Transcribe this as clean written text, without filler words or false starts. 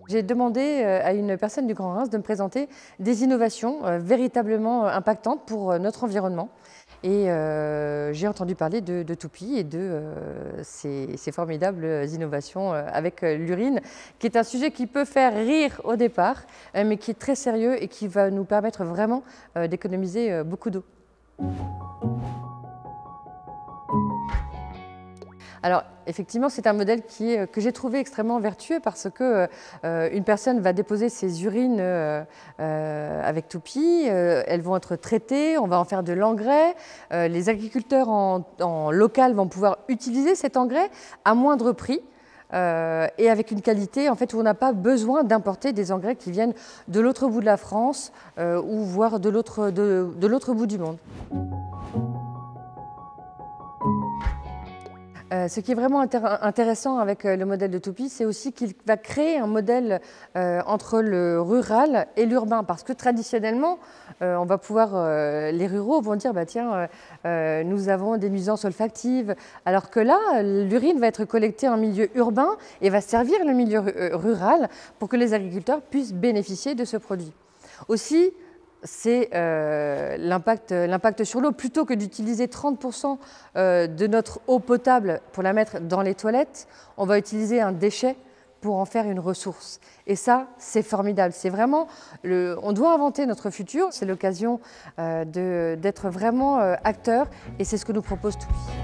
J'ai demandé à une personne du Grand Reims de me présenter des innovations véritablement impactantes pour notre environnement. Et j'ai entendu parler de Toupy et de ces formidables innovations avec l'urine, qui est un sujet qui peut faire rire au départ, mais qui est très sérieux et qui va nous permettre vraiment d'économiser beaucoup d'eau. Alors, effectivement, c'est un modèle que j'ai trouvé extrêmement vertueux parce que une personne va déposer ses urines avec Toupy, elles vont être traitées, on va en faire de l'engrais. Les agriculteurs en local vont pouvoir utiliser cet engrais à moindre prix. Et avec une qualité en fait, où on n'a pas besoin d'importer des engrais qui viennent de l'autre bout de la France ou voire de l'autre bout du monde. Ce qui est vraiment intéressant avec le modèle de Toupy, c'est aussi qu'il va créer un modèle entre le rural et l'urbain. Parce que traditionnellement, on va pouvoir, les ruraux vont dire bah, tiens, nous avons des nuisances olfactives. Alors que là, l'urine va être collectée en milieu urbain et va servir le milieu rural pour que les agriculteurs puissent bénéficier de ce produit. Aussi, c'est l'impact sur l'eau. Plutôt que d'utiliser 30% de notre eau potable pour la mettre dans les toilettes, on va utiliser un déchet pour en faire une ressource. Et ça, c'est formidable. C'est vraiment, on doit inventer notre futur. C'est l'occasion d'être vraiment acteur et c'est ce que nous propose Toupy.